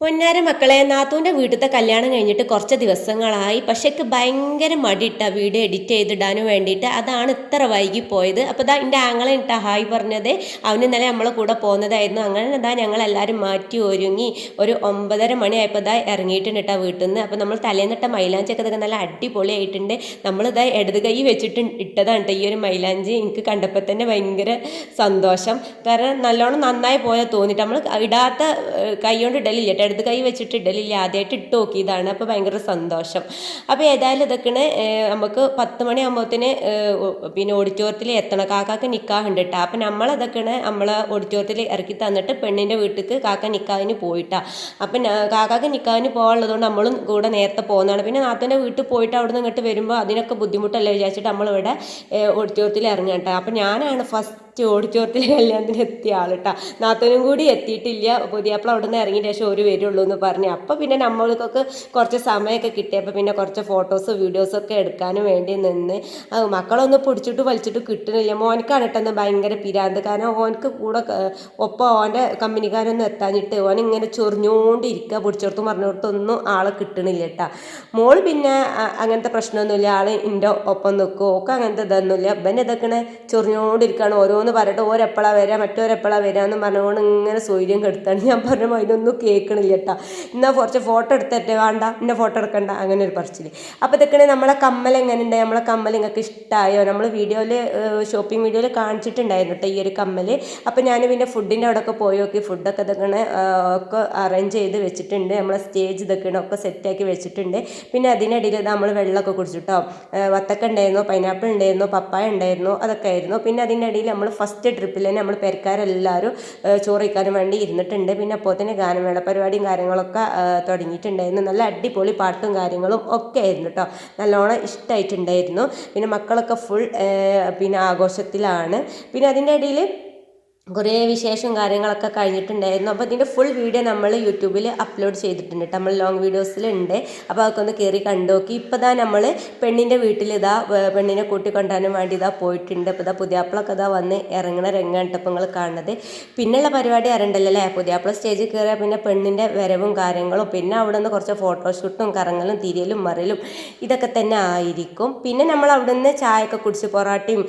പൊന്നാര മക്കളെ, നാത്തൂൻ്റെ വീട്ടിലത്തെ കല്യാണം കഴിഞ്ഞിട്ട് കുറച്ച് ദിവസങ്ങളായി. പക്ഷേ ഭയങ്കര മടിയിട്ട വീഡിയോ എഡിറ്റ് ചെയ്തിടാനും വേണ്ടിയിട്ട്. അതാണ് ഇത്ര വൈകി പോയത്. അപ്പോൾ ഇതാ എൻ്റെ ആങ്ങളെ ഇട്ട ഹായ് പറഞ്ഞത്. അവന് ഇന്നലെ നമ്മളെ കൂടെ പോകുന്നതായിരുന്നു. അങ്ങനെ ഇതാ ഞങ്ങളെല്ലാവരും മാറ്റി ഒരുങ്ങി ഒരു 9:30 മണിയായപ്പോൾ ഇതാ ഇറങ്ങിയിട്ടുണ്ട് കേട്ടോ വീട്ടിൽ നിന്ന്. അപ്പോൾ നമ്മൾ തലേന്നിട്ട മൈലാഞ്ചിയൊക്കെ ഇതൊക്കെ നല്ല അടിപൊളിയായിട്ടുണ്ട്. നമ്മളിതാ ഇടത് കൈ വെച്ചിട്ട് ഇട്ടതാണ് കേട്ടോ ഈ ഒരു മൈലാഞ്ചി. എനിക്ക് കണ്ടപ്പോൾ തന്നെ ഭയങ്കര സന്തോഷം. കാരണം നല്ലോണം നന്നായി പോയാൽ തോന്നിയിട്ട് നമ്മൾ ഇടാത്ത കൈ കൊണ്ട് ഇടലില്ല കേട്ടോ, ഇടത് കൈ വെച്ചിട്ട് ഇടലില്ല, ആദ്യമായിട്ട് ഇട്ട് നോക്കിയതാണ്. അപ്പോൾ ഭയങ്കര സന്തോഷം. അപ്പോൾ ഏതായാലും ഇതൊക്കെയാണ് നമുക്ക് 10 മണിയാകുമ്പോഴത്തേന് പിന്നെ ഓഡിറ്റോറിയത്തിൽ എത്തണം. കാക്കാക്ക് നിക്കാഹുണ്ട് കേട്ടോ. അപ്പം നമ്മളിതൊക്കെയാണ് നമ്മളെ ഓഡിറ്റോറിയത്തിൽ ഇറക്കി തന്നിട്ട് പെണ്ണിൻ്റെ വീട്ടിലേക്ക് കാക്ക നിക്കാഹിന് പോയിട്ടാണ്. അപ്പം കാക്കാക്ക് നിക്കാഹിന് പോകാനുള്ളതുകൊണ്ട് നമ്മളും കൂടെ നേരത്തെ പോകുന്നതാണ്. പിന്നെ നാത്തൂൻ്റെ വീട്ടിൽ പോയിട്ട് അവിടെ നിന്ന് ഇങ്ങോട്ട് വരുമ്പോൾ അതിനൊക്കെ ബുദ്ധിമുട്ടല്ലേ വിചാരിച്ചിട്ട് നമ്മളിവിടെ ഓഡിറ്റോറിയത്തിൽ ഇറങ്ങാം കേട്ടോ. അപ്പം ഞാനാണ് ഫസ്റ്റ് ഓഡിറ്റോറിയത്തിൽ കല്യാണത്തിന് എത്തിയ ആൾ കേട്ടോ. നാത്തൂനും കൂടി എത്തിയിട്ടില്ല. പുതിയപ്പോൾ അവിടെ നിന്ന് ഇറങ്ങിയ ശേഷം ഒരു വരുള്ളൂ എന്ന് പറഞ്ഞു. അപ്പോൾ പിന്നെ നമ്മൾക്കൊക്കെ കുറച്ച് സമയമൊക്കെ കിട്ടിയപ്പോൾ പിന്നെ കുറച്ച് ഫോട്ടോസ് വീഡിയോസൊക്കെ എടുക്കാനും വേണ്ടി നിന്ന്. മക്കളൊന്നും പിടിച്ചിട്ട് വലിച്ചിട്ട് കിട്ടുന്നില്ല. മോനക്കാണ് കേട്ടെന്ന് ഭയങ്കര പിരാന്ത്. കാരണം ഓനക്ക് കൂടെ ഒപ്പം ഓൻ്റെ കമ്പനിക്കാരൊന്നും എത്താഞ്ഞിട്ട് ഓനിങ്ങനെ ചൊറിഞ്ഞുകൊണ്ടിരിക്കുക. പിടിച്ചോടത്തും പറഞ്ഞോടത്തൊന്നും ആളെ കിട്ടണില്ല കേട്ടോ. മോൾ പിന്നെ അങ്ങനത്തെ പ്രശ്നമൊന്നുമില്ല. ആൾ എൻ്റെ ഒപ്പം നിൽക്കും. ഒക്കെ അങ്ങനത്തെ ഇതൊന്നുമില്ല. ഇവൻ ഇതൊക്കെ ചൊറിഞ്ഞുകൊണ്ടിരിക്കുകയാണ്. ഓരോന്ന് പറയട്ടെ, ഓരെപ്പോഴാണ് വരിക മറ്റോരെപ്പോഴാണ് വരിക എന്ന് പറഞ്ഞുകൊണ്ട് ഇങ്ങനെ സൗകര്യം കെടുത്താണ്. ഞാൻ പറഞ്ഞു അതിനൊന്നും കേൾക്കണില്ല കേട്ടോ. എന്നാൽ കുറച്ച് ഫോട്ടോ എടുത്തിട്ട് വേണ്ട പിന്നെ ഫോട്ടോ എടുക്കണ്ട, അങ്ങനെ ഒരു പറച്ചിൽ. അപ്പോൾ ഇതൊക്കെ നമ്മളെ കമ്മൽ എങ്ങനെയുണ്ട്, നമ്മളെ കമ്മൽ നിങ്ങൾക്ക് ഇഷ്ടമായോ? നമ്മൾ വീഡിയോയിൽ ഷോപ്പിംഗ് വീഡിയോയിൽ കാണിച്ചിട്ടുണ്ടായിരുന്നു കേട്ടോ ഈ ഒരു കമ്മൽ. അപ്പോൾ ഞാൻ പിന്നെ ഫുഡിൻ്റെ അവിടെയൊക്കെ പോയി നോക്കി. ഫുഡൊക്കെ ഇതൊക്കെ ഒക്കെ അറേഞ്ച് ചെയ്ത് വെച്ചിട്ടുണ്ട്. നമ്മളെ സ്റ്റേജ് ഇതൊക്കെയാണ് ഒക്കെ സെറ്റാക്കി വെച്ചിട്ടുണ്ട്. പിന്നെ അതിനിടയിൽ നമ്മൾ വെള്ളമൊക്കെ കുടിച്ചിട്ടോ. വത്തക്ക ഉണ്ടായിരുന്നു, പൈനാപ്പിൾ ഉണ്ടായിരുന്നു, പപ്പായ ഉണ്ടായിരുന്നു, അതൊക്കെ ആയിരുന്നു. പിന്നെ അതിനിടയിൽ നമ്മൾ ഫസ്റ്റ് ട്രിപ്പിൽ തന്നെ നമ്മൾ പെരക്കാരെല്ലാവരും ചോറ് കഴിക്കാനും വേണ്ടി ഇരുന്നിട്ടുണ്ട്. പിന്നെ അപ്പോൾ തന്നെ ഗാനമേള പരിപാടിയും കാര്യങ്ങളൊക്കെ തുടങ്ങിയിട്ടുണ്ടായിരുന്നു. നല്ല അടിപൊളി പാട്ടും കാര്യങ്ങളും ഒക്കെ ആയിരുന്നു കേട്ടോ. നല്ലോണം ഇഷ്ടമായിട്ടുണ്ടായിരുന്നു. പിന്നെ മക്കളൊക്കെ ഫുൾ പിന്നെ ആഘോഷത്തിലാണ്. പിന്നെ അതിൻ്റെ ഇടയിൽ കുറേ വിശേഷം കാര്യങ്ങളൊക്കെ കഴിഞ്ഞിട്ടുണ്ടായിരുന്നു. അപ്പോൾ ഇതിൻ്റെ ഫുൾ വീഡിയോ നമ്മൾ യൂട്യൂബിൽ അപ്ലോഡ് ചെയ്തിട്ടുണ്ട് കേട്ടോ. നമ്മൾ ലോങ് വീഡിയോസിലുണ്ട്. അപ്പോൾ അതൊക്കെ ഒന്ന് കയറി കണ്ടുനോക്കി. ഇപ്പോൾ ഇതാ നമ്മൾ പെണ്ണിൻ്റെ വീട്ടിൽ ഇതാ പെണ്ണിനെ കൂട്ടിക്കൊണ്ടുവരാനും വേണ്ടി ഇതാ പോയിട്ടുണ്ട്. അപ്പോൾ ഇതാ പുതിയാപ്പിളൊക്കെ ഇതാ വന്ന് ഇറങ്ങണ രംഗമാണ് ഇപ്പോൾ നിങ്ങൾ കാണുന്നത്. പിന്നെയുള്ള പരിപാടി അറിയണ്ടല്ലോ അല്ലേ. പുതിയാപ്പിള സ്റ്റേജിൽ കയറിയാൽ പിന്നെ പെണ്ണിൻ്റെ വരവും കാര്യങ്ങളും പിന്നെ അവിടെ നിന്ന് കുറച്ച് ഫോട്ടോഷൂട്ടും കറങ്ങലും തിരിയലും മറിയലും ഇതൊക്കെ തന്നെ ആയിരിക്കും. പിന്നെ നമ്മൾ അവിടെ നിന്ന് ചായയൊക്കെ കുടിച്ച് പൊറാട്ടയും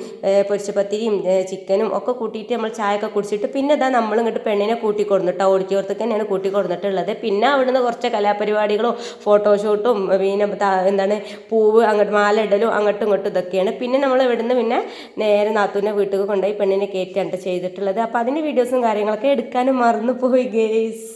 പൊരിച്ചപ്പത്തിരിയും ചിക്കനും ഒക്കെ കൂട്ടിയിട്ട് നമ്മൾ ചായ കുടിച്ചിട്ട് പിന്നെ ഇതാ നമ്മൾ ഇങ്ങോട്ട് പെണ്ണിനെ കൂട്ടിക്കൊടുന്നിട്ടോ. ഓഡിറ്റോറിയത്തേക്ക് തന്നെയാണ് കൂട്ടിക്കൊടുന്നിട്ടുള്ളത്. പിന്നെ അവിടുന്ന് കുറച്ച് കലാപരിപാടികളും ഫോട്ടോഷൂട്ടും പിന്നെ എന്താണ് പൂവ് അങ്ങോട്ട് മാല ഇടലും അങ്ങോട്ടും ഇങ്ങോട്ടും ഇതൊക്കെയാണ്. പിന്നെ നമ്മൾ ഇവിടുന്ന് പിന്നെ നേരെ നാത്തൂൻ്റെ വീട്ടിൽ കൊണ്ടുപോയി പെണ്ണിനെ കയറ്റാണ് ചെയ്തിട്ടുള്ളത്. അപ്പോൾ അതിൻ്റെ വീഡിയോസും കാര്യങ്ങളൊക്കെ എടുക്കാനും മറന്നു പോയി ഗേസ്.